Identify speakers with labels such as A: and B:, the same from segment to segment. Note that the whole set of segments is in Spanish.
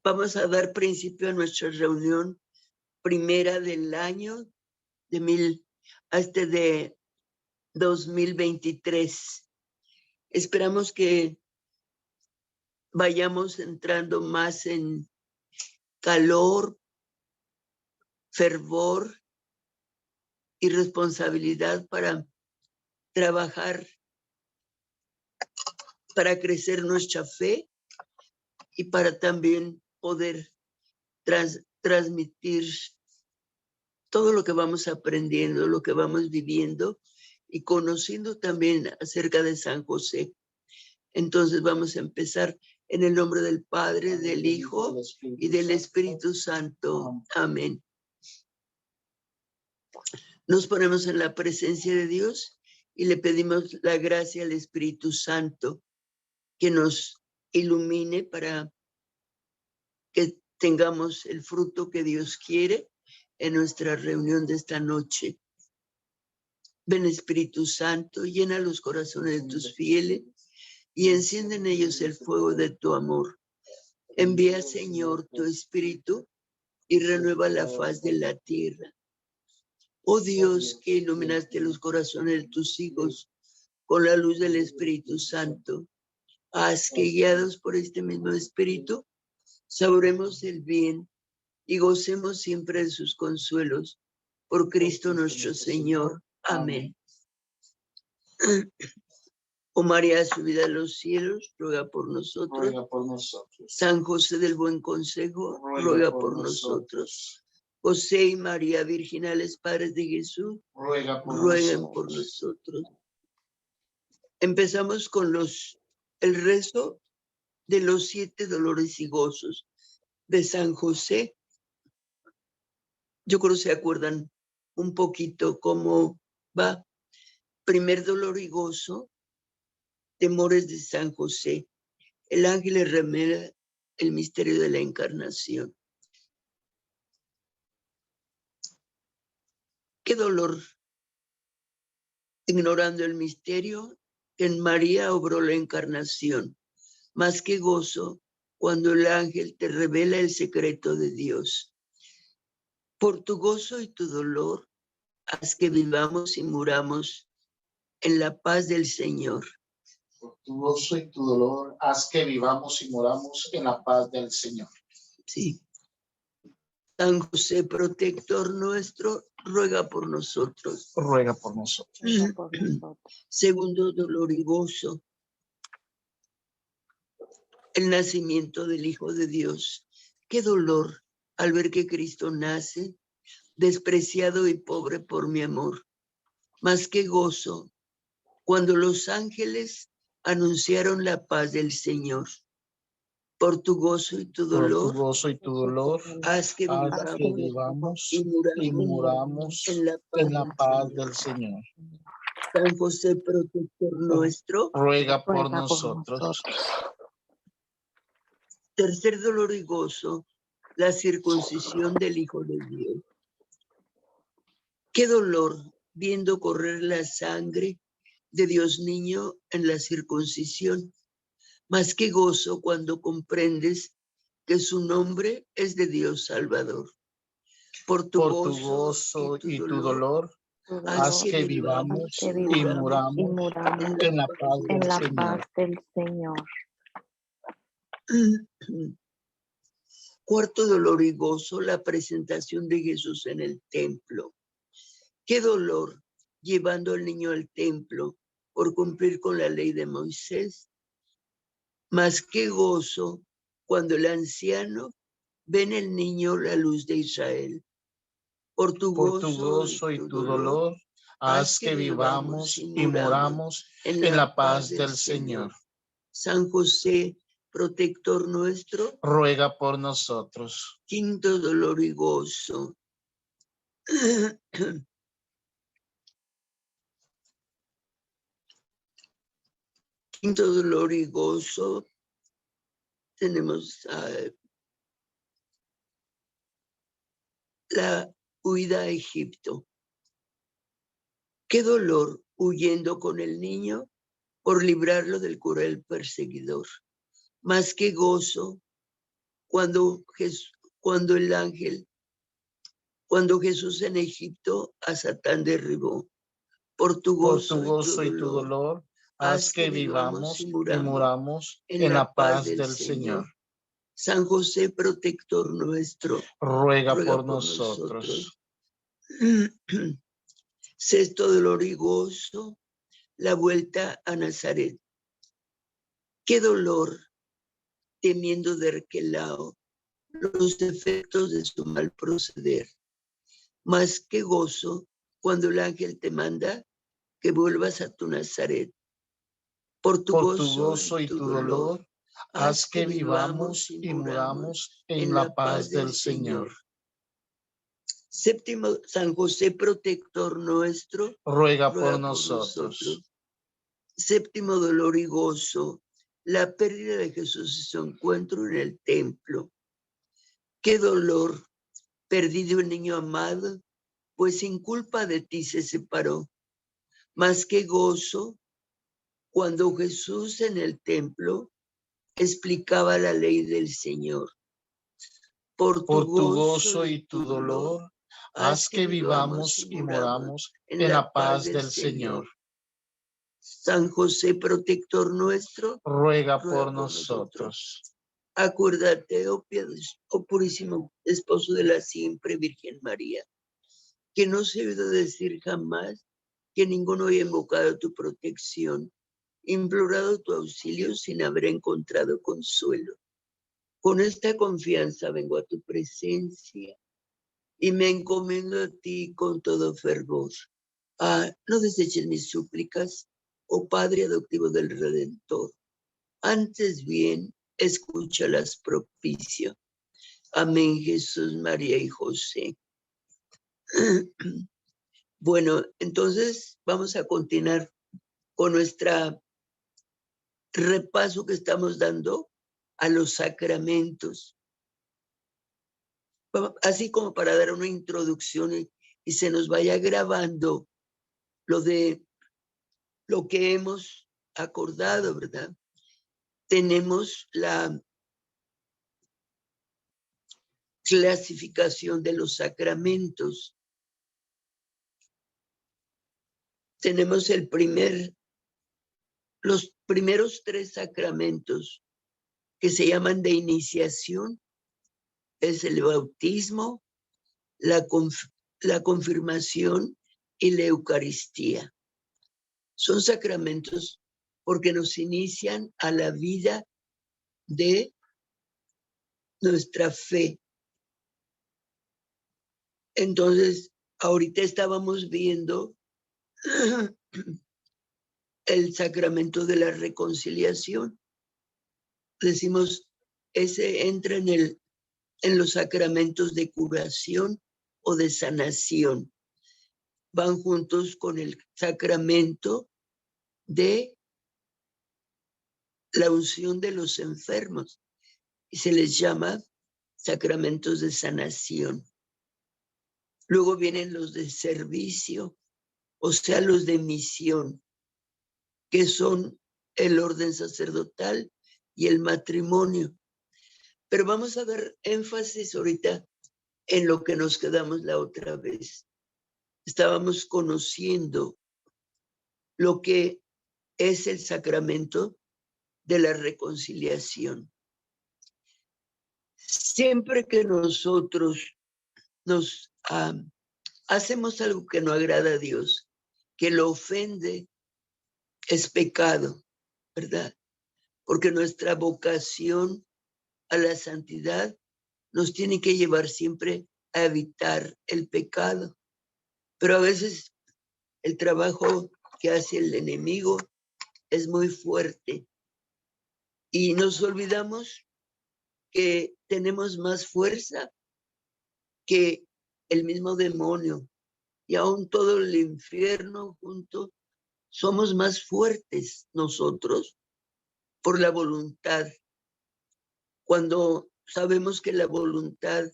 A: Vamos a dar principio a nuestra reunión primera del año de 2023. Esperamos que vayamos entrando más en calor, fervor y responsabilidad para trabajar, para crecer nuestra fe y para también poder transmitir todo lo que vamos aprendiendo, lo que vamos viviendo y conociendo también acerca de San José. Entonces vamos a empezar en el nombre del Padre, del Hijo y del Espíritu Santo. Amén. Nos ponemos en la presencia de Dios y le pedimos la gracia al Espíritu Santo que nos ilumine para que tengamos el fruto que Dios quiere en nuestra reunión de esta noche. Ven Espíritu Santo, llena los corazones de tus fieles y enciende en ellos el fuego de tu amor. Envía, Señor, tu Espíritu y renueva la faz de la tierra. Oh Dios, que iluminaste los corazones de tus hijos con la luz del Espíritu Santo, haz que guiados por este mismo Espíritu, saboremos el bien y gocemos siempre de sus consuelos. Por Cristo nuestro Señor. Amén. Oh María, subida a los cielos, ruega por nosotros.
B: Ruega por nosotros.
A: San José del Buen Consejo, ruega por nosotros. José y María, virginales padres de Jesús, rueguen por nosotros. Empezamos con el rezo de los 7 dolores y gozos de San José. Yo creo que se acuerdan un poquito cómo va. Primer dolor y gozo, temores de San José. El ángel le revela el misterio de la encarnación. Qué dolor, ignorando el misterio, en María obró la encarnación. Más que gozo, cuando el ángel te revela el secreto de Dios. Por tu gozo y tu dolor, haz que vivamos y muramos en la paz del Señor.
B: Por tu gozo y tu dolor, haz que vivamos y muramos en la paz del Señor.
A: Sí. San José, protector nuestro, ruega por nosotros.
B: Ruega por nosotros.
A: Segundo dolor y gozo, el nacimiento del Hijo de Dios. Qué dolor al ver que Cristo nace, despreciado y pobre por mi amor. Más que gozo, cuando los ángeles anunciaron la paz del Señor. Por tu gozo y tu dolor,
B: por tu gozo y tu dolor,
A: haz que
B: vivamos y muramos en la paz del Señor.
A: San José, protector nuestro,
B: ruega por nosotros.
A: Tercer dolor y gozo, la circuncisión del Hijo de Dios. Qué dolor viendo correr la sangre de Dios niño en la circuncisión. Más que gozo cuando comprendes que su nombre es de Dios Salvador. Por tu
B: gozo y tu dolor, haz que vivamos y muramos en la paz del Señor.
A: Cuarto dolor y gozo, la presentación de Jesús en el templo. Qué dolor llevando al niño al templo por cumplir con la ley de Moisés. Más que gozo cuando el anciano ve en el niño la luz de Israel. Por tu gozo y tu dolor,
B: haz que vivamos y muramos en la paz del Señor.
A: San José, protector nuestro,
B: ruega por nosotros.
A: Quinto dolor y gozo. Quinto dolor y gozo, tenemos la huida a Egipto. Qué dolor huyendo con el niño por librarlo del cruel perseguidor. Más que gozo cuando el ángel, cuando Jesús en Egipto a Satán derribó. Por tu gozo
B: y tu dolor, haz que vivamos y muramos en la paz del Señor.
A: San José, protector nuestro,
B: ruega por nosotros.
A: Sexto dolor y gozo, la vuelta a Nazaret. Qué dolor, temiendo de Arquelao los efectos de su mal proceder. Más que gozo, cuando el ángel te manda que vuelvas a tu Nazaret. Por tu gozo y tu dolor,
B: haz que vivamos y muramos en la paz del Señor.
A: Séptimo, San José, protector nuestro,
B: ruega por nosotros.
A: Séptimo dolor y gozo, la pérdida de Jesús y su encuentro en el templo. Qué dolor, perdido el niño amado, pues sin culpa de ti se separó. Más que gozo, cuando Jesús en el templo explicaba la ley del Señor. Por tu gozo y tu dolor,
B: haz que vivamos y muramos en la paz del Señor.
A: San José, protector nuestro,
B: ruega por nosotros.
A: Acuérdate, oh purísimo esposo de la siempre Virgen María, que no se ha oído decir jamás que ninguno haya invocado tu protección, implorado tu auxilio sin haber encontrado consuelo. Con esta confianza vengo a tu presencia y me encomiendo a ti con todo fervor. No deseches mis súplicas, oh Padre adoptivo del Redentor. Antes bien, escúchalas propicio. Amén, Jesús, María y José. Bueno, entonces vamos a continuar con nuestro repaso que estamos dando a los sacramentos. Así como para dar una introducción y se nos vaya grabando lo que hemos acordado, ¿verdad? Tenemos la clasificación de los sacramentos. Tenemos los primeros 3 sacramentos que se llaman de iniciación. Es el bautismo, la confirmación y la Eucaristía. Son sacramentos porque nos inician a la vida de nuestra fe. Entonces, ahorita estábamos viendo el sacramento de la reconciliación. Decimos, ese entra en los sacramentos de curación o de sanación. Van juntos con el sacramento de la unción de los enfermos y se les llama sacramentos de sanación. Luego vienen los de servicio, o sea, los de misión, que son el orden sacerdotal y el matrimonio. Pero vamos a dar énfasis ahorita en lo que nos quedamos la otra vez. Estábamos conociendo lo que es el sacramento de la reconciliación. Siempre que nosotros nos hacemos algo que no agrada a Dios, que lo ofende, es pecado, ¿verdad? Porque nuestra vocación a la santidad nos tiene que llevar siempre a evitar el pecado. Pero a veces el trabajo que hace el enemigo es muy fuerte y nos olvidamos que tenemos más fuerza que el mismo demonio y aún todo el infierno junto. Somos más fuertes nosotros por la voluntad. Cuando sabemos que la voluntad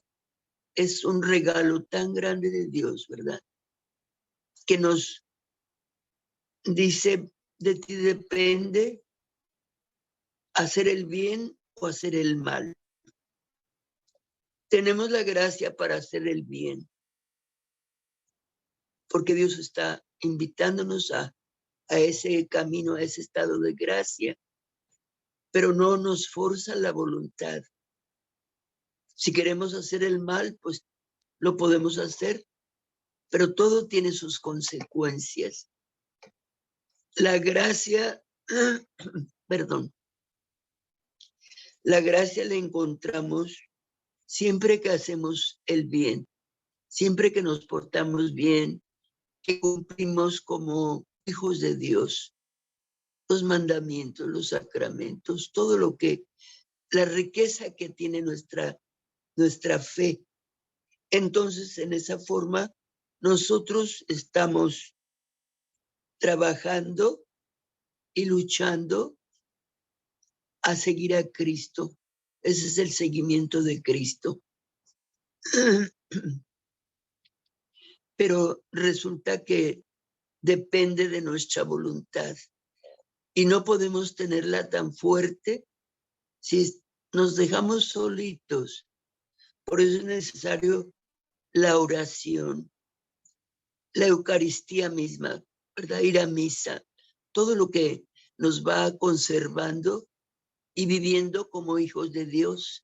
A: es un regalo tan grande de Dios, ¿verdad? Que nos dice, de ti depende hacer el bien o hacer el mal. tenemos la gracia para hacer el bien, porque Dios está invitándonos a ese camino, a ese estado de gracia, pero no nos forza la voluntad. Si queremos hacer el mal, pues lo podemos hacer, pero todo tiene sus consecuencias. La gracia, perdón, la gracia la encontramos siempre que hacemos el bien, siempre que nos portamos bien, que cumplimos como hijos de Dios los mandamientos, los sacramentos, todo lo que, la riqueza que tiene nuestra fe. Entonces, en esa forma, nosotros estamos trabajando y luchando a seguir a Cristo. Ese es el seguimiento de Cristo. Pero resulta que depende de nuestra voluntad y no podemos tenerla tan fuerte si nos dejamos solitos. Por eso es necesario la oración, la Eucaristía misma, ¿verdad? Ir a misa, todo lo que nos va conservando y viviendo como hijos de Dios.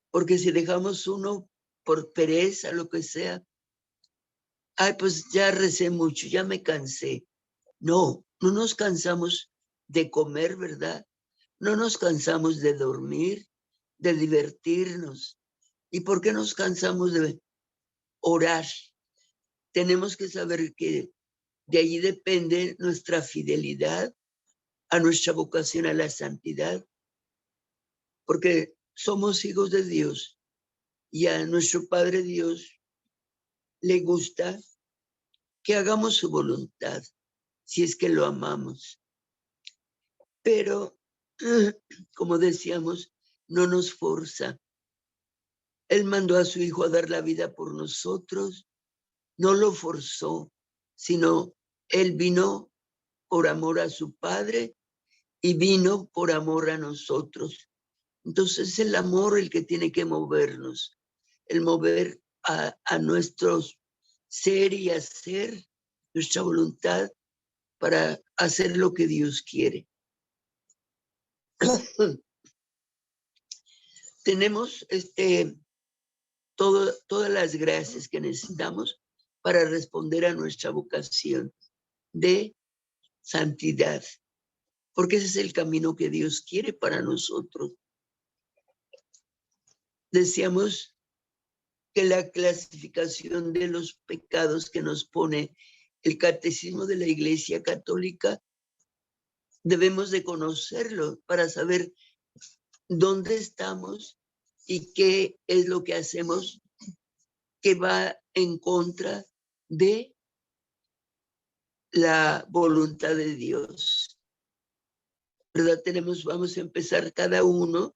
A: Porque si dejamos uno por pereza, lo que sea, ay, pues ya recé mucho, ya me cansé. No, no nos cansamos de comer, ¿verdad? No nos cansamos de dormir, de divertirnos. ¿Y por qué nos cansamos de orar? Tenemos que saber que de allí depende nuestra fidelidad a nuestra vocación a la santidad, porque somos hijos de Dios y a nuestro Padre Dios le gusta que hagamos su voluntad, si es que lo amamos. Pero, como decíamos, no nos forza. Él mandó a su Hijo a dar la vida por nosotros, no lo forzó, sino Él vino por amor a su Padre y vino por amor a nosotros. Entonces es el amor el que tiene que movernos, el mover a nuestros ser y hacer, nuestra voluntad para hacer lo que Dios quiere. Tenemos todas las gracias que necesitamos para responder a nuestra vocación de santidad, porque ese es el camino que Dios quiere para nosotros. Decíamos que la clasificación de los pecados que nos pone el Catecismo de la Iglesia Católica, debemos de conocerlo para saber dónde estamos y qué es lo que hacemos que va en contra de la voluntad de Dios. ¿Verdad? Vamos a empezar cada uno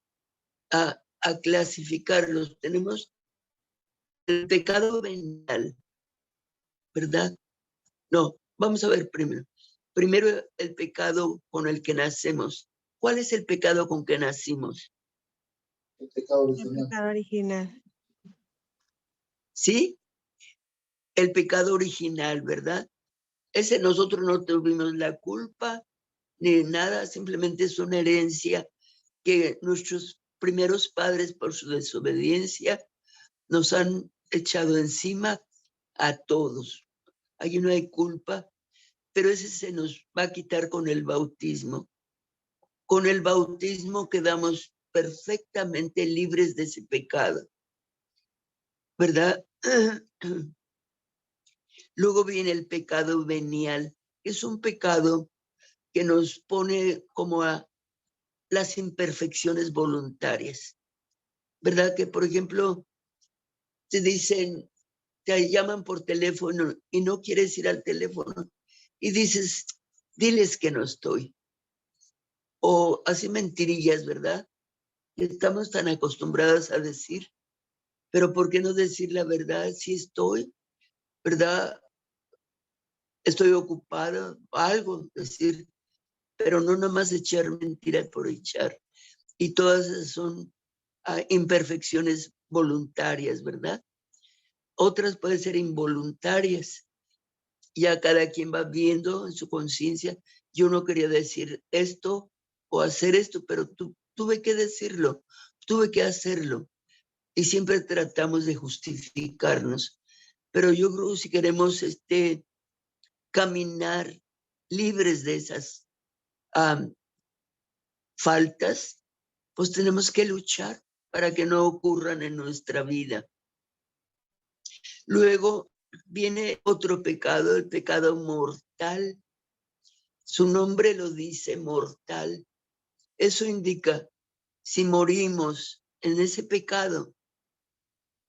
A: a clasificarlos. Tenemos el pecado venial, ¿verdad? No, vamos a ver primero. Primero el pecado con el que nacemos. ¿Cuál es el pecado con que nacimos?
B: El pecado original. El pecado original.
A: ¿Sí? El pecado original, ¿verdad? Ese nosotros no tuvimos la culpa ni nada, simplemente es una herencia que nuestros primeros padres por su desobediencia nos han echado encima a todos. Allí no hay culpa, pero ese se nos va a quitar con el bautismo. Con el bautismo quedamos perfectamente libres de ese pecado, ¿verdad? Luego viene el pecado venial, que es un pecado que nos pone como a las imperfecciones voluntarias, ¿verdad? Que, por ejemplo, te dicen, te llaman por teléfono y no quieres ir al teléfono y dices, diles que no estoy. O así mentirillas, ¿verdad? Estamos tan acostumbradas a decir, pero ¿por qué no decir la verdad? Si estoy, ¿verdad? Estoy ocupada, algo, decir, pero no nada más echar mentiras por echar. Y todas esas son imperfecciones voluntarias, ¿verdad? Otras pueden ser involuntarias. Ya cada quien va viendo en su conciencia, yo no quería decir esto o hacer esto, pero tuve que decirlo, tuve que hacerlo. Y siempre tratamos de justificarnos. Pero yo creo que si queremos caminar libres de esas faltas, pues tenemos que luchar para que no ocurran en nuestra vida. Luego viene otro pecado, el pecado mortal. Su nombre lo dice, mortal. Eso indica, si morimos en ese pecado,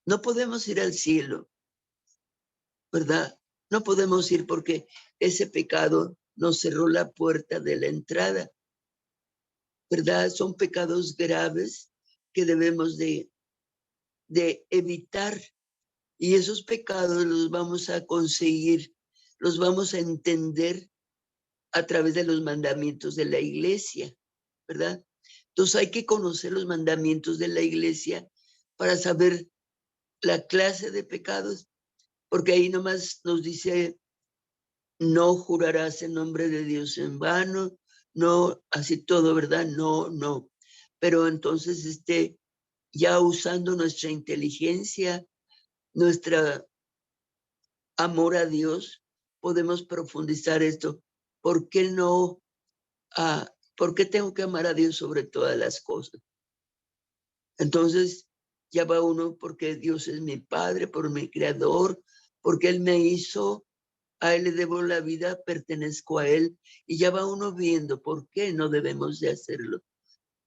A: no podemos ir al cielo, ¿verdad? No podemos ir porque ese pecado nos cerró la puerta de la entrada, ¿verdad? Son pecados graves que debemos de evitar. Y esos pecados los vamos a conseguir, los vamos a entender a través de los mandamientos de la iglesia, ¿verdad? Entonces hay que conocer los mandamientos de la iglesia para saber la clase de pecados, porque ahí nomás nos dice, no jurarás en nombre de Dios en vano, no, así todo, ¿verdad? No, no. Pero entonces, ya usando nuestra inteligencia, nuestra amor a Dios, podemos profundizar esto. ¿Por qué no? ¿Por qué tengo que amar a Dios sobre todas las cosas? Entonces, ya va uno porque Dios es mi Padre, por mi Creador, porque Él me hizo, a Él le debo la vida, pertenezco a Él, y ya va uno viendo por qué no debemos de hacerlo.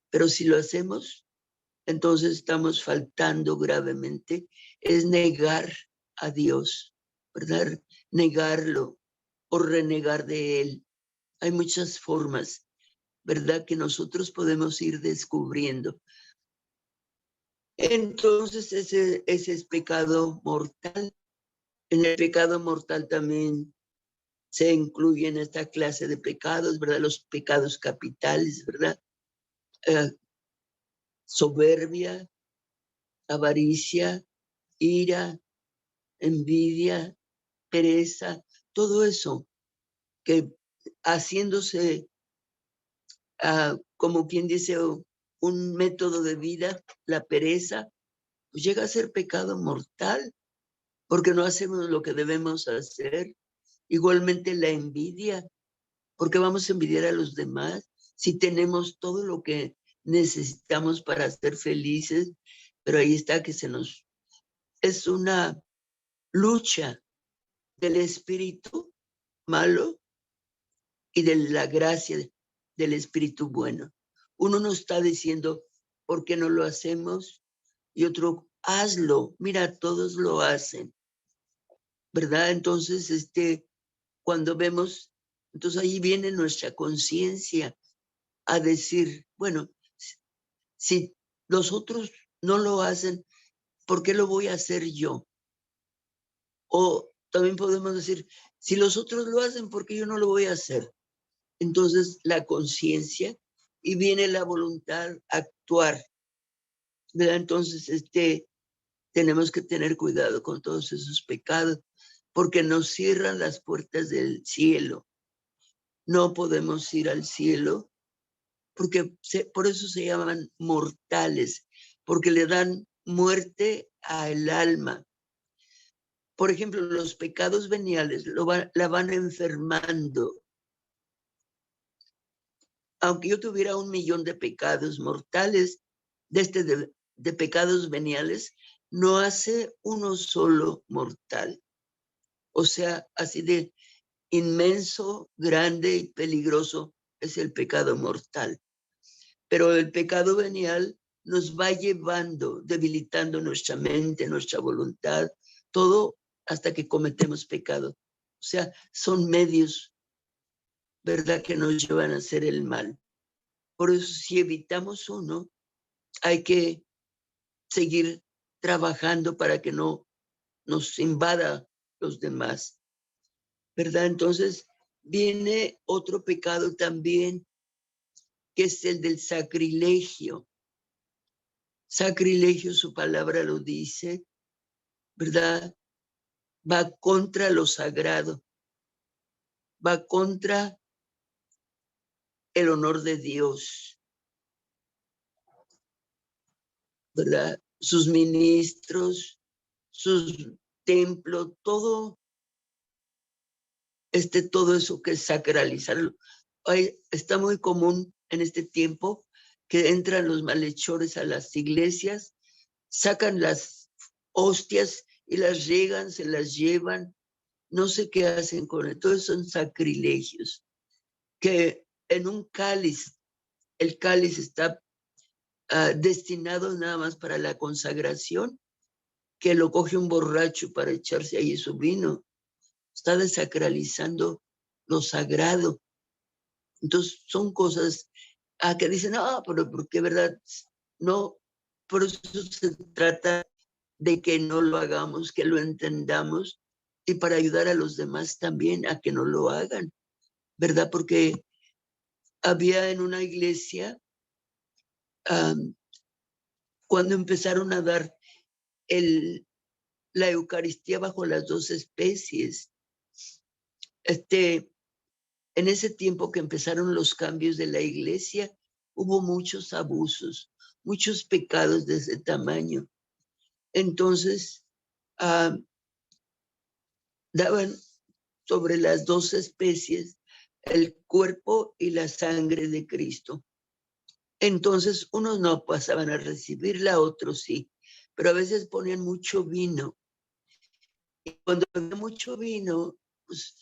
A: Pero si lo hacemos, entonces estamos faltando gravemente, es negar a Dios, ¿verdad? Negarlo o renegar de Él. Hay muchas formas, ¿verdad? Que nosotros podemos ir descubriendo. Entonces ese es pecado mortal. En el pecado mortal también se incluyen esta clase de pecados, ¿verdad? Los pecados capitales, ¿verdad? Soberbia, avaricia, ira, envidia, pereza, todo eso que haciéndose, como quien dice, un método de vida, la pereza, pues llega a ser pecado mortal, porque no hacemos lo que debemos hacer. Igualmente la envidia, porque vamos a envidiar a los demás si tenemos todo lo que necesitamos para ser felices, pero ahí está que es una lucha del espíritu malo y de la gracia del espíritu bueno. Uno nos está diciendo, ¿por qué no lo hacemos? Y otro, hazlo, mira, todos lo hacen, ¿verdad? Entonces, cuando vemos, entonces ahí viene nuestra conciencia a decir, bueno, si los otros no lo hacen, ¿por qué lo voy a hacer yo? O también podemos decir, si los otros lo hacen, ¿por qué yo no lo voy a hacer? Entonces la conciencia y viene la voluntad a actuar, ¿verdad? Entonces, tenemos que tener cuidado con todos esos pecados porque nos cierran las puertas del cielo. No podemos ir al cielo porque por eso se llaman mortales, porque le dan muerte al alma. Por ejemplo, los pecados veniales la van enfermando. Aunque yo tuviera 1,000,000 de pecados mortales, de pecados veniales, no hace uno solo mortal. O sea, así de inmenso, grande y peligroso es el pecado mortal. Pero el pecado venial nos va llevando, debilitando nuestra mente, nuestra voluntad, todo hasta que cometemos pecado. O sea, son medios, ¿verdad?, que nos llevan a hacer el mal. Por eso, si evitamos uno, hay que seguir trabajando para que no nos invada los demás, ¿verdad? Entonces, viene otro pecado también, que es el del sacrilegio. Sacrilegio, su palabra lo dice, ¿verdad? Va contra lo sagrado, va contra el honor de Dios, ¿verdad? Sus ministros, sus templos, todo eso que es sacralizarlo. Está muy común en este tiempo que entran los malhechores a las iglesias, sacan las hostias y las riegan, se las llevan, no sé qué hacen con él. Todos son sacrilegios. Que en un cáliz, el cáliz está destinado nada más para la consagración, que lo coge un borracho para echarse ahí su vino. Está desacralizando lo sagrado. Entonces son cosas que dicen, pero ¿por qué, verdad? No, por eso se trata de que no lo hagamos, que lo entendamos y para ayudar a los demás también a que no lo hagan, ¿verdad? Porque había en una iglesia, cuando empezaron a dar la Eucaristía bajo las 2 especies, en ese tiempo que empezaron los cambios de la iglesia, hubo muchos abusos, muchos pecados de ese tamaño. Entonces, daban sobre las 2 especies el cuerpo y la sangre de Cristo. Entonces, unos no pasaban a recibirla, otros sí, pero a veces ponían mucho vino. Y cuando había mucho vino, pues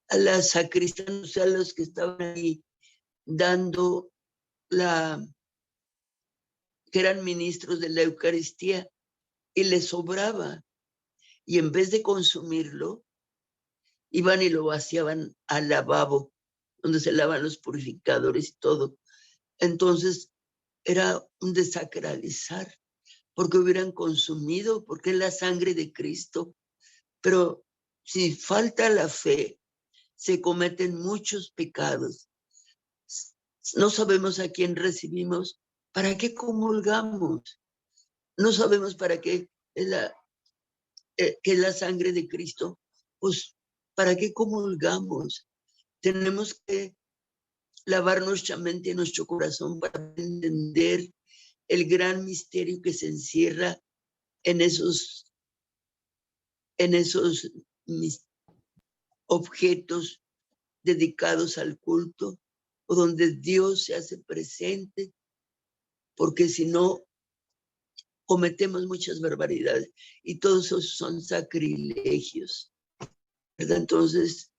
A: a las sacristanas, o sea, a los que estaban ahí dando que eran ministros de la Eucaristía, y les sobraba. Y en vez de consumirlo, iban y lo vaciaban al lavabo, donde se lavan los purificadores y todo. Entonces, era un desacralizar, porque hubieran consumido, porque es la sangre de Cristo. Pero si falta la fe, se cometen muchos pecados. No sabemos a quién recibimos, ¿para qué comulgamos? No sabemos para qué es que es la sangre de Cristo. Pues, ¿para qué comulgamos? Tenemos que lavar nuestra mente y nuestro corazón para entender el gran misterio que se encierra en esos objetos dedicados al culto, o donde Dios se hace presente, porque si no, cometemos muchas barbaridades y todos esos son sacrilegios, ¿verdad? Entonces,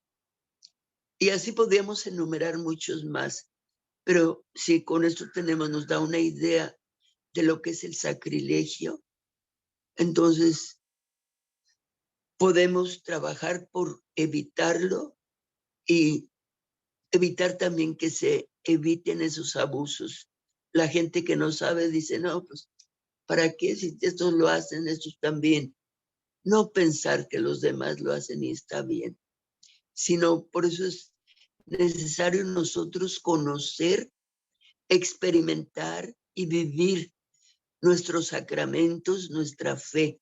A: y así podríamos enumerar muchos más, pero si con esto nos da una idea de lo que es el sacrilegio, entonces podemos trabajar por evitarlo y evitar también que se eviten esos abusos. La gente que no sabe dice, no, pues, ¿para qué? Si estos lo hacen, estos también. No pensar que los demás lo hacen y está bien, sino por eso es necesario nosotros conocer, experimentar y vivir nuestros sacramentos, nuestra fe.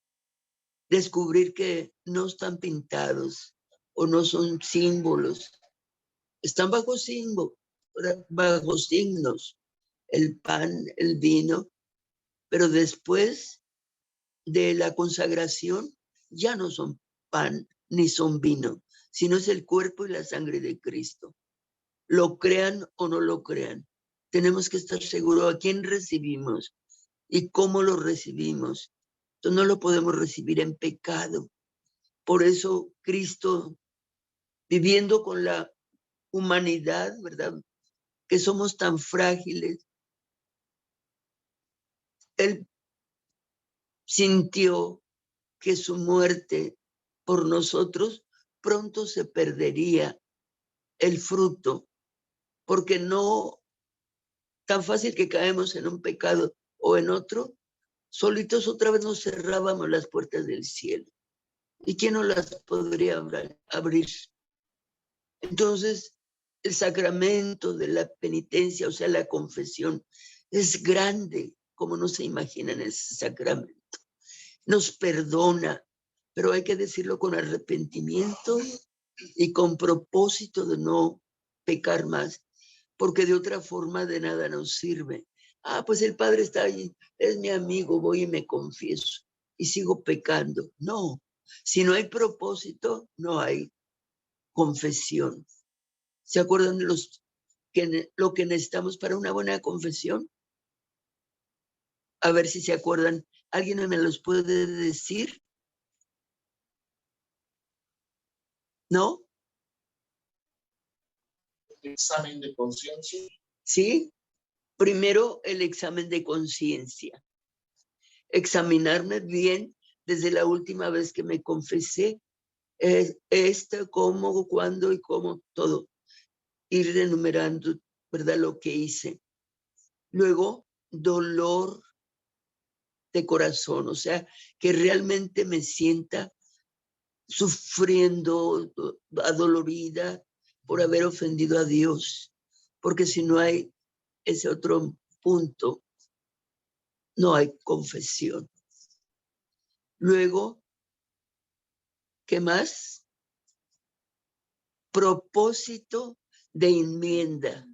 A: Descubrir que no están pintados o no son símbolos, están bajo signos, el pan, el vino, pero después de la consagración ya no son pan ni son vino, sino es el cuerpo y la sangre de Cristo. Lo crean o no lo crean, tenemos que estar seguros a quién recibimos y cómo lo recibimos. Entonces no lo podemos recibir en pecado. Por eso Cristo, viviendo con la humanidad, ¿verdad? Que somos tan frágiles, Él sintió que su muerte por nosotros pronto se perdería el fruto, porque no tan fácil que caemos en un pecado o en otro, solitos otra vez nos cerrábamos las puertas del cielo. ¿Y quién nos las podría abrir? Entonces, el sacramento de la penitencia, o sea, la confesión, es grande, como no se imaginan ese sacramento. Nos perdona, pero hay que decirlo con arrepentimiento y con propósito de no pecar más, porque de otra forma de nada nos sirve. Ah, pues el Padre está ahí, es mi amigo, voy y me confieso y sigo pecando. No, si no hay propósito, no hay confesión. ¿Se acuerdan de lo que necesitamos para una buena confesión? A ver si se acuerdan. ¿Alguien me los puede decir? ¿No?
B: Examen de conciencia.
A: Sí. Primero, el examen de conciencia. Examinarme bien desde la última vez que me confesé. Cómo, cuándo y cómo, todo. Ir enumerando, ¿verdad? Lo que hice. Luego, dolor de corazón, o sea, que realmente me sienta sufriendo, adolorida por haber ofendido a Dios, porque si no hay ese otro punto, no hay confesión. Luego, ¿qué más? Propósito de enmienda.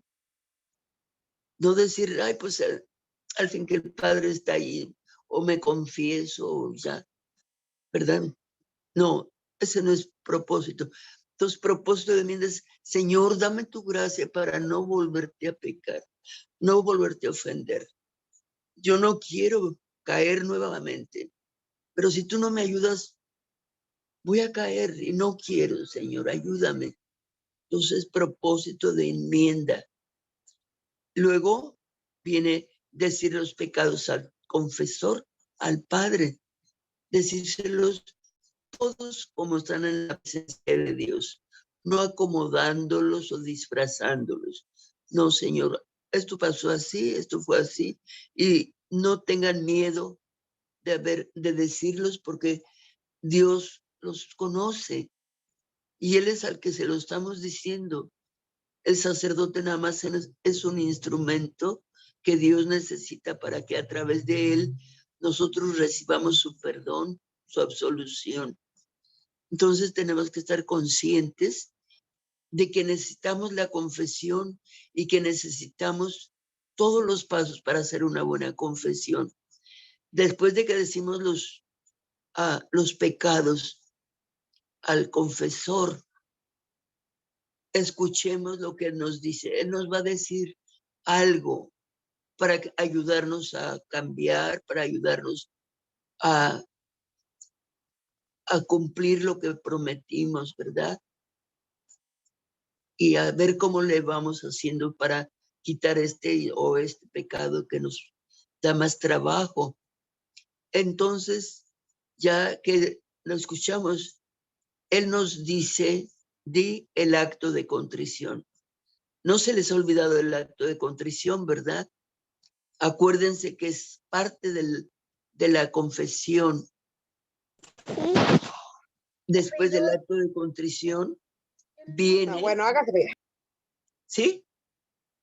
A: No decir, ay, pues al fin que el Padre está ahí, o me confieso, o ya, ¿verdad? No, ese no es propósito. Entonces, propósito de enmienda es, Señor, dame tu gracia para no volverte a pecar, no volverte a ofender. Yo no quiero caer nuevamente, pero si tú no me ayudas, voy a caer y no quiero, Señor, ayúdame. Entonces, propósito de enmienda. Luego viene decir los pecados al confesor, al Padre, decírselos todos como están en la presencia de Dios, no acomodándolos o disfrazándolos. No, Señor, esto pasó así, esto fue así, y no tengan miedo de decirlos porque Dios los conoce y Él es al que se lo estamos diciendo. El sacerdote nada más es un instrumento que Dios necesita para que a través de él nosotros recibamos su perdón, su absolución. Entonces tenemos que estar conscientes de que necesitamos la confesión y que necesitamos todos los pasos para hacer una buena confesión. Después de que decimos los pecados al confesor, escuchemos lo que Él nos dice. Él nos va a decir algo para ayudarnos a cambiar, para ayudarnos a, a cumplir lo que prometimos, ¿verdad? Y a ver cómo le vamos haciendo para quitar este pecado que nos da más trabajo. Entonces, ya que lo escuchamos, Él nos dice, di el acto de contrición. No se les ha olvidado el acto de contrición, ¿verdad? Acuérdense que es parte de la confesión. Después del acto de contrición, viene...
C: Bueno, hágase bien.
A: ¿Sí?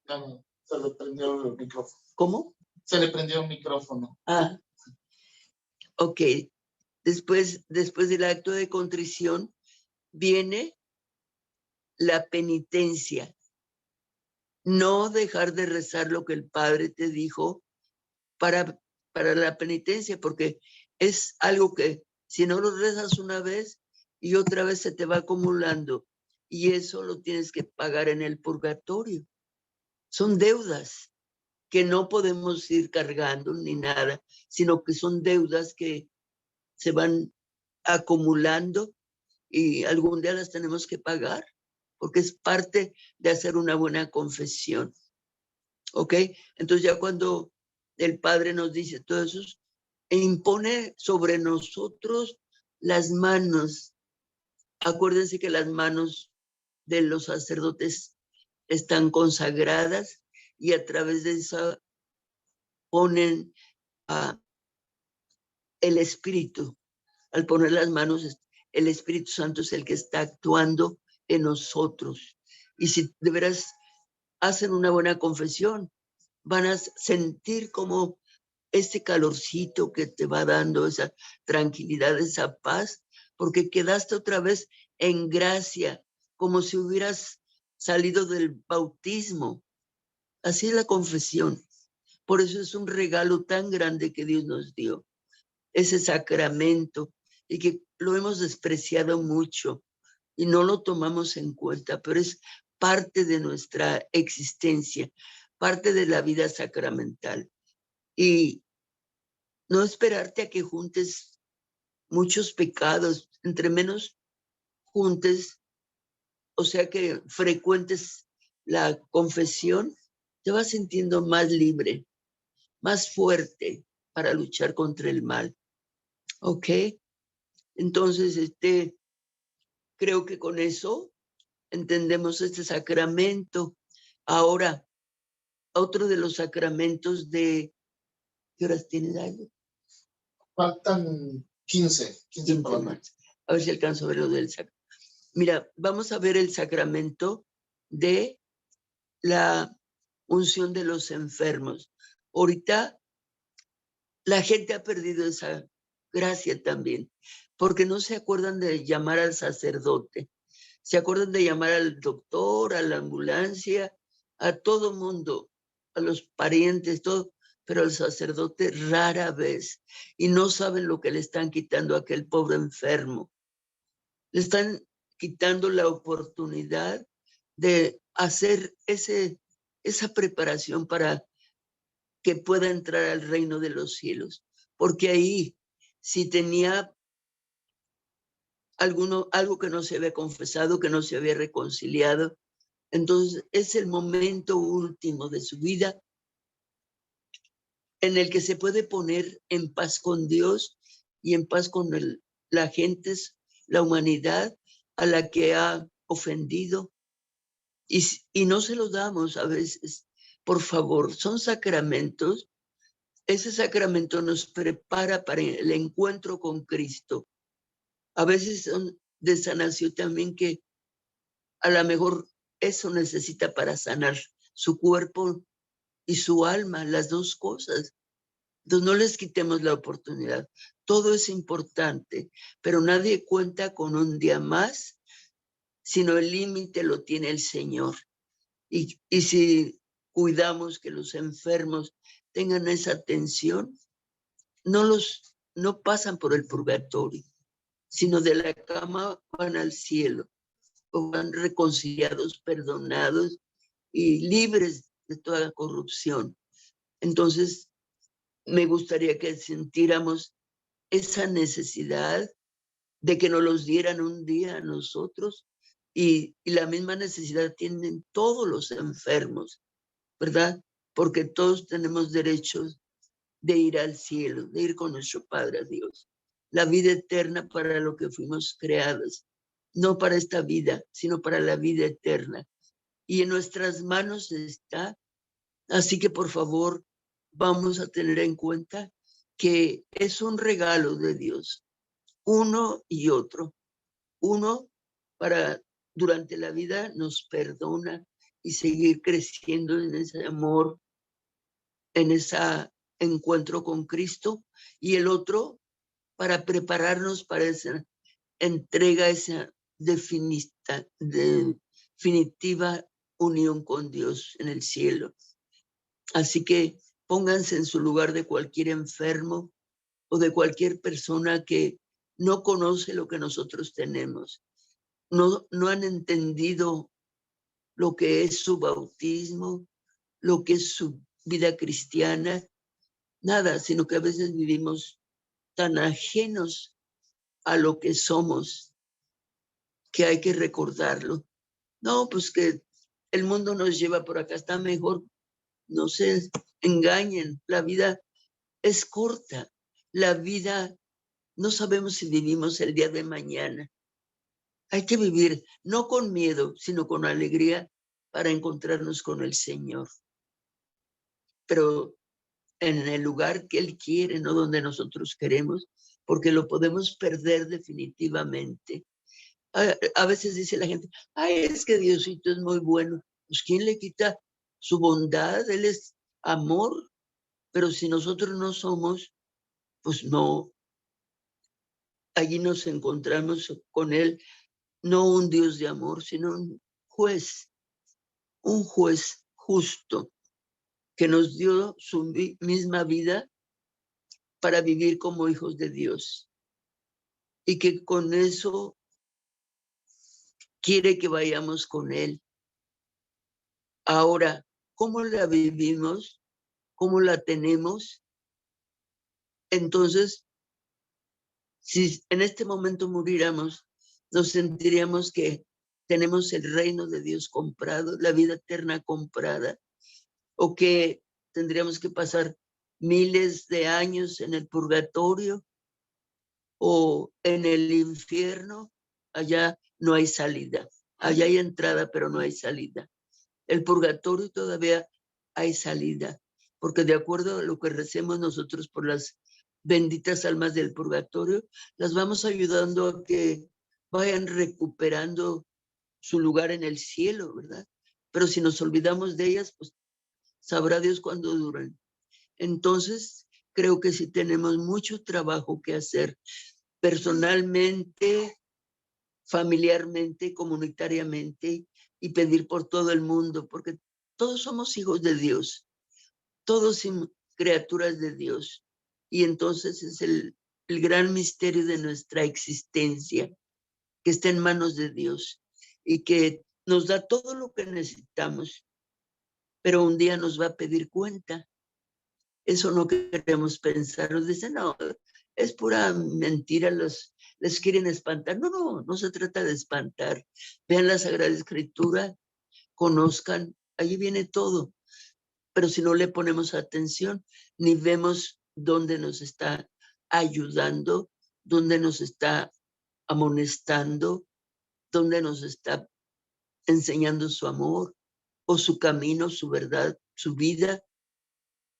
B: No, se le prendió el micrófono.
A: ¿Cómo?
B: Se le prendió el micrófono.
A: Ah, ok. Después del acto de contrición, viene la penitencia. No dejar de rezar lo que el Padre te dijo para la penitencia, porque es algo que si no lo rezas una vez y otra vez se te va acumulando y eso lo tienes que pagar en el purgatorio. Son deudas que no podemos ir cargando ni nada, sino que son deudas que se van acumulando y algún día las tenemos que pagar, porque es parte de hacer una buena confesión. ¿Ok? Entonces ya cuando el Padre nos dice todo eso, e impone sobre nosotros las manos. Acuérdense que las manos de los sacerdotes están consagradas y a través de eso ponen el Espíritu. Al poner las manos, el Espíritu Santo es el que está actuando en nosotros. Y si de veras hacen una buena confesión, van a sentir como este calorcito que te va dando, esa tranquilidad, esa paz, porque quedaste otra vez en gracia, como si hubieras salido del bautismo. Así es la confesión. Por eso es un regalo tan grande que Dios nos dio, ese sacramento, y que lo hemos despreciado mucho y no lo tomamos en cuenta, pero es parte de nuestra existencia, parte de la vida sacramental. Y no esperarte a que juntes muchos pecados, entre menos juntes, o sea que frecuentes la confesión, te vas sintiendo más libre, más fuerte para luchar contra el mal. ¿Ok? Entonces, creo que con eso entendemos este sacramento. Ahora, otro de los sacramentos de... ¿Qué horas tienes, algo?
B: Faltan 15
A: más. A ver si alcanzo a ver lo del sacramento. Mira, vamos a ver el sacramento de la unción de los enfermos. Ahorita la gente ha perdido esa gracia también, porque no se acuerdan de llamar al sacerdote, se acuerdan de llamar al doctor, a la ambulancia, a todo mundo, a los parientes, todo, pero al sacerdote rara vez, y no saben lo que le están quitando a aquel pobre enfermo. Le están quitando la oportunidad de hacer esa preparación para que pueda entrar al reino de los cielos. Porque ahí, si tenía algo que no se había confesado, que no se había reconciliado, entonces es el momento último de su vida en el que se puede poner en paz con Dios y en paz con la gente, la humanidad a la que ha ofendido. Y no se lo damos a veces. Por favor, son sacramentos. Ese sacramento nos prepara para el encuentro con Cristo. A veces son de sanación también, que a lo mejor eso necesita para sanar su cuerpo y su alma, las dos cosas. Entonces no les quitemos la oportunidad. Todo es importante, pero nadie cuenta con un día más, sino el límite lo tiene el Señor. Y si cuidamos que los enfermos tengan esa atención, no pasan por el purgatorio, sino de la cama van al cielo, o van reconciliados, perdonados y libres de toda corrupción. Entonces, me gustaría que sintiéramos esa necesidad de que nos los dieran un día a nosotros, y la misma necesidad tienen todos los enfermos, ¿verdad? Porque todos tenemos derechos de ir al cielo, de ir con nuestro Padre Dios. La vida eterna para lo que fuimos creados, no para esta vida, sino para la vida eterna. Y en nuestras manos está. Así que por favor, vamos a tener en cuenta que es un regalo de Dios, uno y otro. Uno, para durante la vida nos perdona y seguir creciendo en ese amor, en ese encuentro con Cristo, y el otro para prepararnos para esa entrega, esa definitiva unión con Dios en el cielo. Así que pónganse en su lugar de cualquier enfermo o de cualquier persona que no conoce lo que nosotros tenemos. No han entendido lo que es su bautismo, lo que es su vida cristiana, nada, sino que a veces vivimos tan ajenos a lo que somos que hay que recordarlo. No, pues que el mundo nos lleva por acá, está mejor. No se engañen, la vida es corta. La vida, no sabemos si vivimos el día de mañana. Hay que vivir no con miedo, sino con alegría para encontrarnos con el Señor. Pero en el lugar que Él quiere, no donde nosotros queremos, porque lo podemos perder definitivamente. A veces dice la gente, ay, es que Diosito es muy bueno. Pues ¿quién le quita su bondad? Él es amor. Pero si nosotros no somos, pues no, allí nos encontramos con Él, no un Dios de amor, sino un juez justo que nos dio su misma vida para vivir como hijos de Dios y que con eso quiere que vayamos con Él. Ahora, ¿cómo la vivimos? ¿Cómo la tenemos? Entonces, si en este momento muriéramos, nos sentiríamos que tenemos el reino de Dios comprado, la vida eterna comprada, o que tendríamos que pasar miles de años en el purgatorio o en el infierno. Allá no hay salida. Allá hay entrada, pero no hay salida. El purgatorio todavía hay salida, porque de acuerdo a lo que recemos nosotros por las benditas almas del purgatorio, las vamos ayudando a que vayan recuperando su lugar en el cielo, ¿verdad? Pero si nos olvidamos de ellas, pues sabrá Dios cuándo duran. Entonces, creo que sí tenemos mucho trabajo que hacer personalmente, familiarmente, comunitariamente, y pedir por todo el mundo, porque todos somos hijos de Dios, todos criaturas de Dios. Y entonces es el gran misterio de nuestra existencia, que está en manos de Dios y que nos da todo lo que necesitamos, pero un día nos va a pedir cuenta. Eso no queremos pensar. Nos dicen, no, es pura mentira, les quieren espantar. No, no se trata de espantar. Vean la Sagrada Escritura, conozcan, allí viene todo. Pero si no le ponemos atención, ni vemos dónde nos está ayudando, dónde nos está amonestando, dónde nos está enseñando su amor o su camino, su verdad, su vida,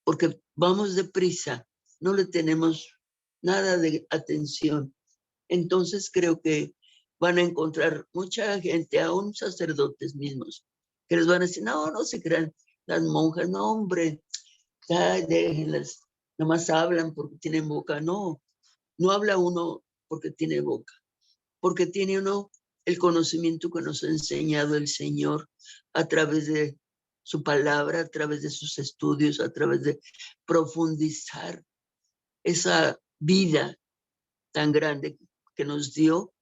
A: porque vamos deprisa, no le tenemos nada de atención. Entonces creo que van a encontrar mucha gente, aún sacerdotes mismos, que les van a decir, no, no se crean las monjas, no, hombre, ya déjenlas, nomás hablan porque tienen boca. No, no habla uno porque tiene boca, porque tiene uno el conocimiento que nos ha enseñado el Señor a través de su palabra, a través de sus estudios, a través de profundizar esa vida tan grande que nos dio,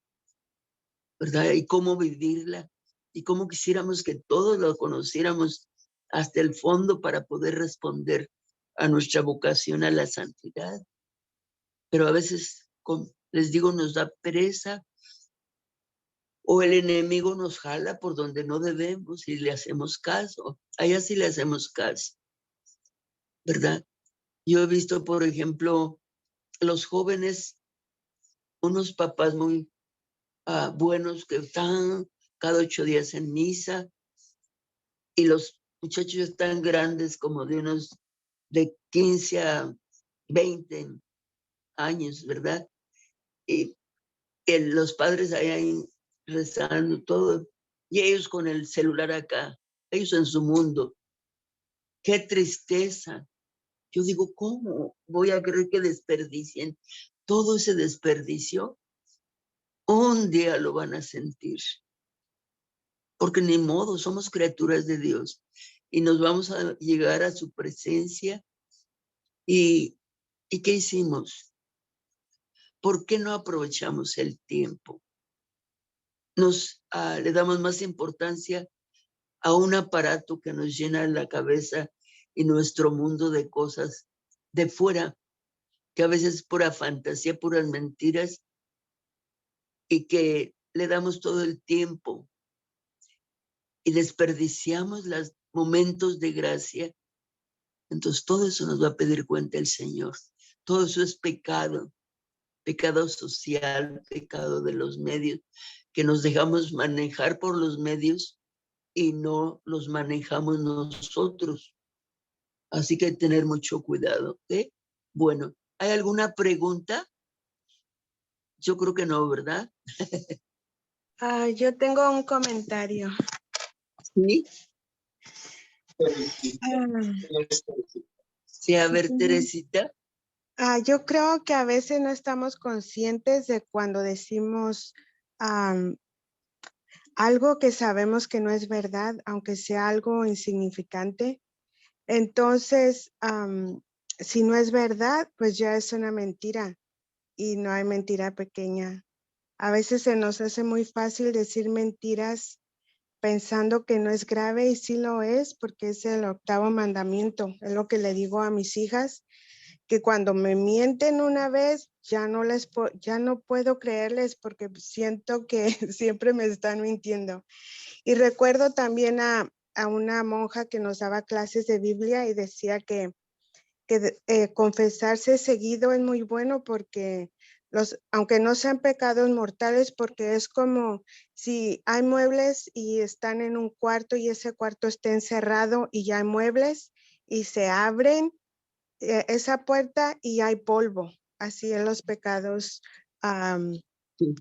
A: ¿verdad? Y cómo vivirla, y cómo quisiéramos que todos lo conociéramos hasta el fondo para poder responder a nuestra vocación a la santidad. Pero a veces, les digo, nos da pereza, o el enemigo nos jala por donde no debemos y le hacemos caso. Allá sí le hacemos caso, ¿verdad? Yo he visto, por ejemplo, los jóvenes, unos papás muy buenos que están cada 8 días en misa, y los muchachos están grandes, como de unos de 15 a 20 años, ¿verdad? Y los padres ahí rezando todo, y ellos con el celular acá, ellos en su mundo. ¡Qué tristeza! Yo digo, ¿cómo voy a creer que desperdicien todo ese desperdicio? Un día lo van a sentir, porque ni modo, somos criaturas de Dios y nos vamos a llegar a su presencia. ¿Y qué hicimos? ¿Por qué no aprovechamos el tiempo? Le damos más importancia a un aparato que nos llena la cabeza y nuestro mundo de cosas de fuera, que a veces es pura fantasía, puras mentiras, y que le damos todo el tiempo y desperdiciamos los momentos de gracia. Entonces todo eso nos va a pedir cuenta el Señor. Todo eso es pecado, pecado social, pecado de los medios, que nos dejamos manejar por los medios y no los manejamos nosotros. Así que hay que tener mucho cuidado. ¿Eh? Bueno, ¿hay alguna pregunta? Yo creo que no, ¿verdad?
C: Yo tengo un comentario.
A: Sí. Sí, a ver, Teresita.
C: Yo creo que a veces no estamos conscientes de cuando decimos algo que sabemos que no es verdad, aunque sea algo insignificante. Entonces, si no es verdad, pues ya es una mentira y no hay mentira pequeña. A veces se nos hace muy fácil decir mentiras pensando que no es grave y sí lo es porque es el 8º mandamiento. Es lo que le digo a mis hijas, que cuando me mienten una vez, ya no puedo creerles porque siento que siempre me están mintiendo. Y recuerdo también a una monja que nos daba clases de Biblia y decía que confesarse seguido es muy bueno porque aunque no sean pecados mortales, porque es como si hay muebles y están en un cuarto y ese cuarto está encerrado y ya hay muebles y se abren esa puerta y hay polvo. Así en los pecados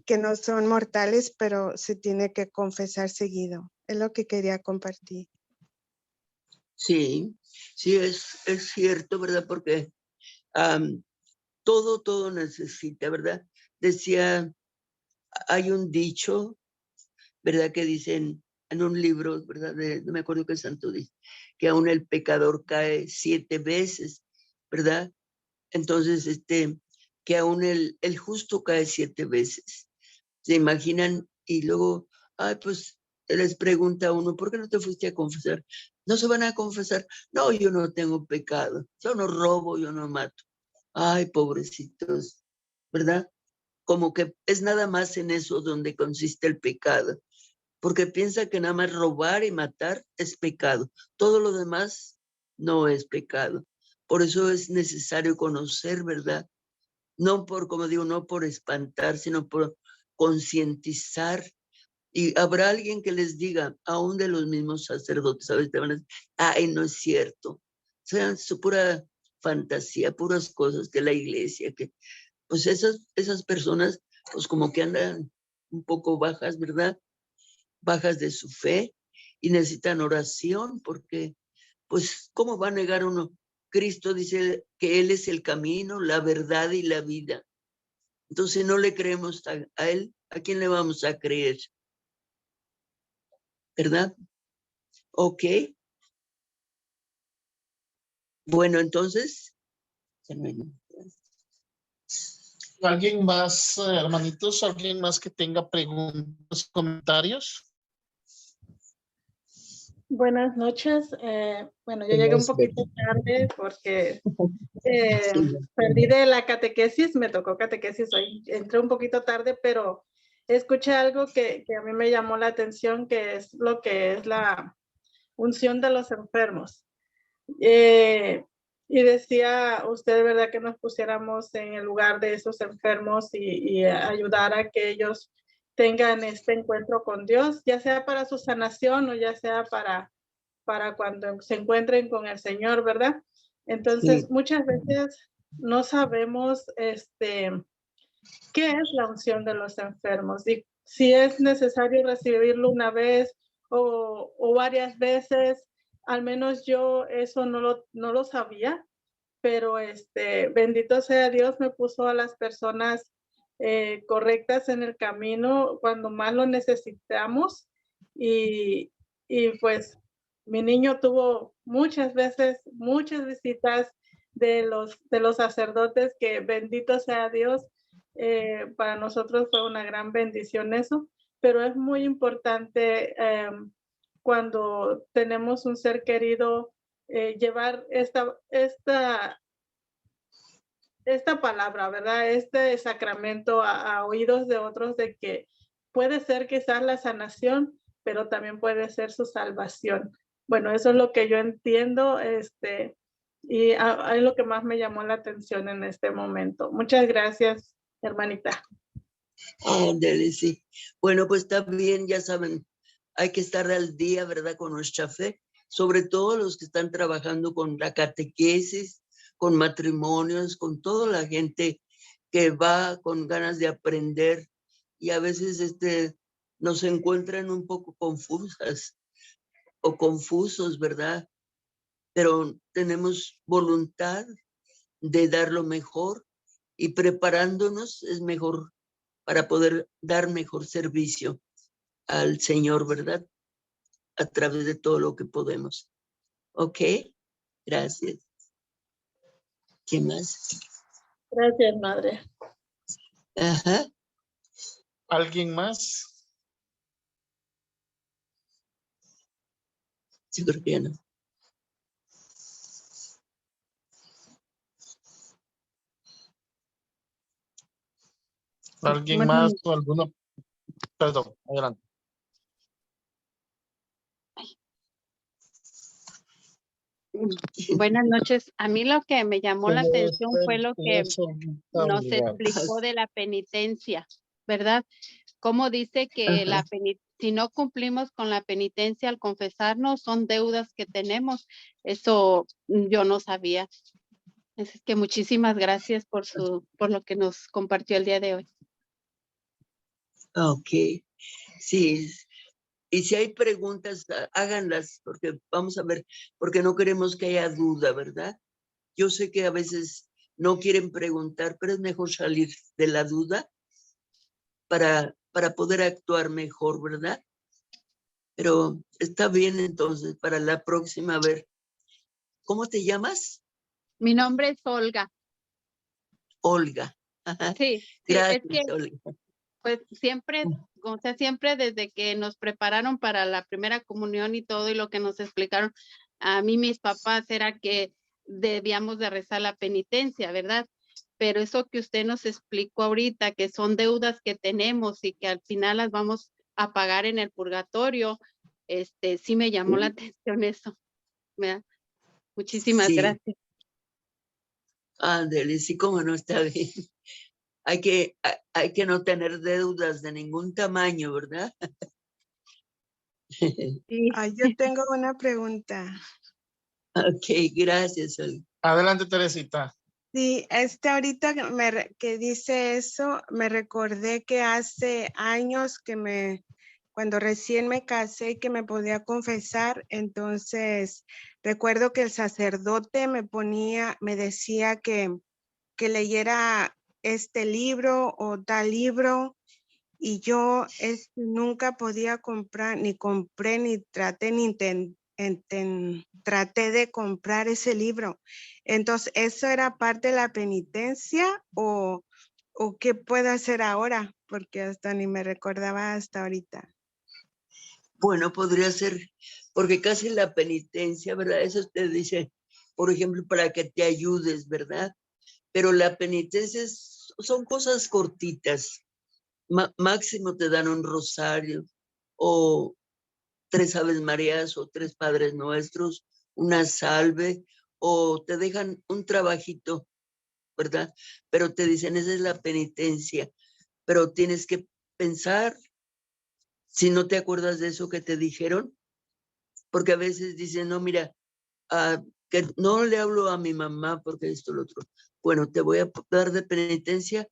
C: que no son mortales, pero se tiene que confesar seguido. Es lo que quería compartir.
A: Sí, sí, es cierto, ¿verdad? Porque todo necesita, ¿verdad? Decía, hay un dicho, ¿verdad? Que dicen en un libro, ¿verdad? No me acuerdo qué santo dice, que aún el pecador cae 7 veces, ¿verdad? Entonces, que aún el justo cae 7 veces. ¿Se imaginan? Y luego, pues les pregunta a uno, ¿por qué no te fuiste a confesar? No se van a confesar. No, yo no tengo pecado. Yo no robo, yo no mato. Ay, pobrecitos, ¿verdad? Como que es nada más en eso donde consiste el pecado, porque piensa que nada más robar y matar es pecado. Todo lo demás no es pecado. Por eso es necesario conocer, ¿verdad? No por, como digo, no por espantar, sino por concientizar. Y habrá alguien que les diga, aún de los mismos sacerdotes, a veces te van a decir, ay, no es cierto. O sea, es pura fantasía, puras cosas que la iglesia, que pues esas personas, pues como que andan un poco bajas, ¿verdad? Bajas de su fe y necesitan oración porque, pues, ¿cómo va a negar uno? Cristo dice que Él es el camino, la verdad y la vida. Entonces no le creemos a Él, ¿a quién le vamos a creer? ¿Verdad? Ok. Bueno, entonces,
B: ¿Alguien más, hermanitos? ¿Alguien más que tenga preguntas, comentarios?
D: Buenas noches. Bueno, yo llegué un poquito tarde porque perdí de la catequesis, me tocó catequesis hoy. Entré un poquito tarde, pero escuché algo que a mí me llamó la atención, que es lo que es la unción de los enfermos. Y decía usted, ¿verdad?, que nos pusiéramos en el lugar de esos enfermos y ayudar a que ellos tengan este encuentro con Dios, ya sea para su sanación o ya sea para cuando se encuentren con el Señor, ¿verdad? Entonces,
A: sí.
D: muchas veces no sabemos qué es la unción de los enfermos y si es necesario recibirlo una vez o varias veces. Al menos yo eso no lo sabía, pero bendito sea Dios, me puso a las personas correctas en el camino cuando más lo necesitamos y pues mi niño tuvo muchas veces, muchas visitas de los sacerdotes, que bendito sea Dios, para nosotros fue una gran bendición eso, pero es muy importante cuando tenemos un ser querido, llevar esta palabra, ¿verdad? Este sacramento a oídos de otros, de que puede ser quizás la sanación, pero también puede ser su salvación. Bueno, eso es lo que yo entiendo, y es lo que más me llamó la atención en este momento. Muchas gracias, hermanita.
A: Ándale, sí. Bueno, pues también, ya saben, hay que estar al día, ¿verdad?, con nuestra fe, sobre todo los que están trabajando con la catequesis, con matrimonios, con toda la gente que va con ganas de aprender y a veces nos encuentran un poco confusas o confusos, ¿verdad? pero tenemos voluntad de dar lo mejor y preparándonos es mejor para poder dar mejor servicio al Señor, ¿verdad? A través de todo lo que podemos. ¿Ok? Gracias. ¿Qué más?
D: Gracias, madre.
A: Ajá.
B: ¿Alguien más?
A: Yo creo que ya no.
B: ¿Alguien
E: Bueno,
B: más o alguno? Perdón, adelante.
E: buenas noches. A mí lo que me llamó la
B: Debe
E: atención
B: ser
E: fue lo que nos explicó de la penitencia, ¿verdad? Cómo dice que
A: Ajá.
E: si no cumplimos con la penitencia al confesarnos, son deudas que tenemos. Eso yo no sabía. Es que muchísimas gracias por lo que nos compartió el día de hoy.
A: Ok. Sí. Y si hay preguntas, háganlas, porque vamos a ver, porque no queremos que haya duda, ¿verdad? Yo sé que a veces no quieren preguntar, pero es mejor salir de la duda para poder actuar mejor, ¿verdad? Pero está bien entonces, para la próxima, a ver, ¿cómo te llamas?
E: Mi nombre es Olga.
A: Olga. Ajá.
E: Sí, es que
A: Gracias, Olga.
E: pues siempre, o sea, siempre desde que nos prepararon para la primera comunión y todo y lo que nos explicaron, a mí mis papás era que debíamos de rezar la penitencia, ¿verdad? Pero eso que usted nos explicó ahorita, que son deudas que tenemos y que al final las vamos a pagar en el purgatorio, sí me llamó la atención eso, ¿verdad? Muchísimas
A: Sí,
E: gracias.
A: ándale, sí, cómo no está bien. Hay que no tener deudas de ningún tamaño, ¿verdad?
E: Sí.
C: Yo tengo una pregunta.
A: Ok, gracias, Olga.
B: Adelante, Teresita.
C: Sí, ahorita que dice eso, me recordé que hace años cuando recién me casé y que me podía confesar, entonces recuerdo que el sacerdote me decía que leyera este libro o tal libro, y yo nunca podía comprar, ni compré, ni traté, traté de comprar ese libro. Entonces, ¿eso era parte de la penitencia o qué puedo hacer ahora? Porque hasta ni me recordaba hasta ahorita.
A: Bueno, podría ser, porque casi la penitencia, ¿verdad? Eso te dice, por ejemplo, para que te ayudes, ¿verdad? Pero la penitencia son cosas cortitas. Máximo te dan un rosario o 3 Aves Marías o 3 Padres Nuestros, una salve, o te dejan un trabajito, ¿verdad? Pero te dicen, esa es la penitencia, pero tienes que pensar, si no te acuerdas de eso que te dijeron, porque a veces dicen, no, mira, que no le hablo a mi mamá porque esto, lo otro. Bueno, te voy a dar de penitencia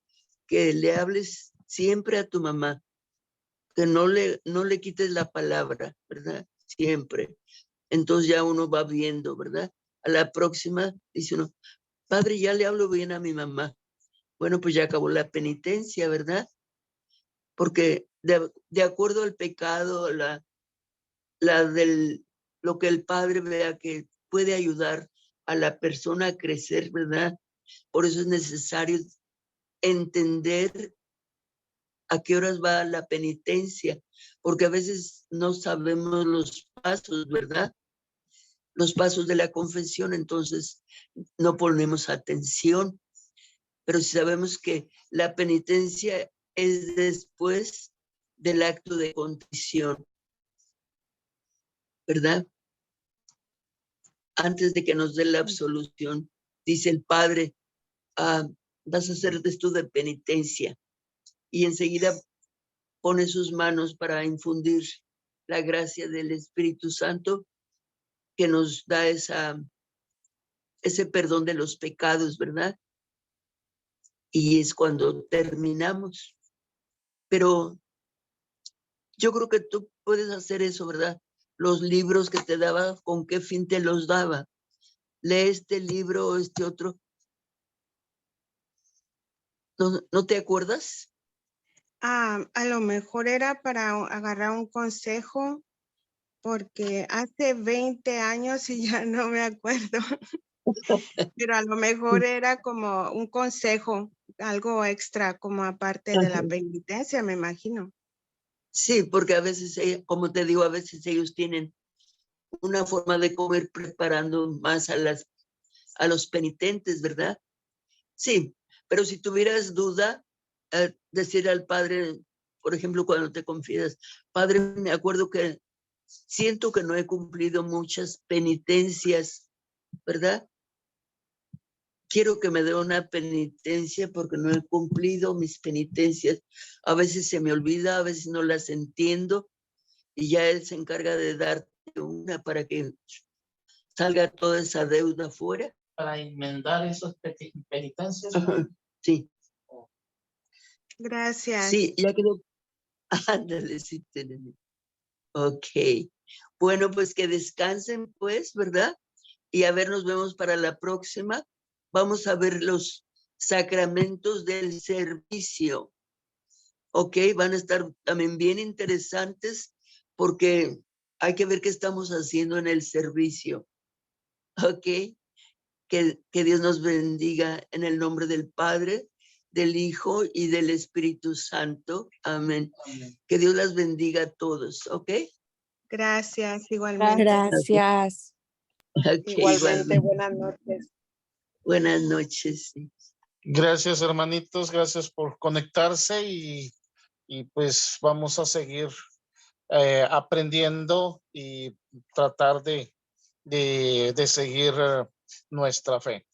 A: que le hables siempre a tu mamá, que no le quites la palabra, ¿verdad? Siempre. Entonces ya uno va viendo, ¿verdad? A la próxima dice uno, padre, ya le hablo bien a mi mamá. Bueno, pues ya acabó la penitencia, ¿verdad? Porque de acuerdo al pecado, lo que el padre vea que puede ayudar a la persona a crecer, ¿verdad? Por eso es necesario entender a qué horas va la penitencia, porque a veces no sabemos los pasos, ¿verdad? Los pasos de la confesión, entonces no ponemos atención, pero si sabemos que la penitencia es después del acto de contrición, ¿verdad? Antes de que nos dé la absolución, dice el Padre, vas a hacer esto de penitencia, y enseguida pone sus manos para infundir la gracia del Espíritu Santo que nos da ese perdón de los pecados, ¿verdad? Y es cuando terminamos. Pero yo creo que tú puedes hacer eso, ¿verdad? Los libros que te daba, ¿con qué fin te los daba? lee este libro o este otro. ¿No te acuerdas?
C: A lo mejor era para agarrar un consejo, porque hace 20 años y ya no me acuerdo. Pero a lo mejor era como un consejo, algo extra, como aparte de la penitencia, me imagino.
A: Sí, porque a veces, como te digo, a veces ellos tienen una forma de comer preparando más a los penitentes, ¿verdad? Sí, pero si tuvieras duda, decir al Padre, por ejemplo, cuando te confiesas, Padre, me acuerdo que siento que no he cumplido muchas penitencias, ¿verdad? Quiero que me dé una penitencia porque no he cumplido mis penitencias. A veces se me olvida, a veces no las entiendo y ya Él se encarga de darte una para que salga toda esa deuda fuera.
B: Para enmendar esas penitencias.
A: Sí.
C: Gracias.
A: Sí, ya quedó. Ándale, sí, tenemos. Ok. Bueno, pues que descansen, pues, ¿verdad? Y a ver, nos vemos para la próxima. Vamos a ver los sacramentos del servicio. Ok, van a estar también bien interesantes porque hay que ver qué estamos haciendo en el servicio. Ok, que Dios nos bendiga en el nombre del Padre, del Hijo y del Espíritu Santo. Amén.
B: Amén.
A: Que Dios las bendiga a todos, ¿ok?
C: Gracias, igualmente.
F: Gracias.
A: Okay,
C: Igualmente, buenas noches.
A: Buenas noches. Sí.
B: Gracias, hermanitos, gracias por conectarse y pues vamos a seguir aprendiendo y tratar de seguir nuestra fe.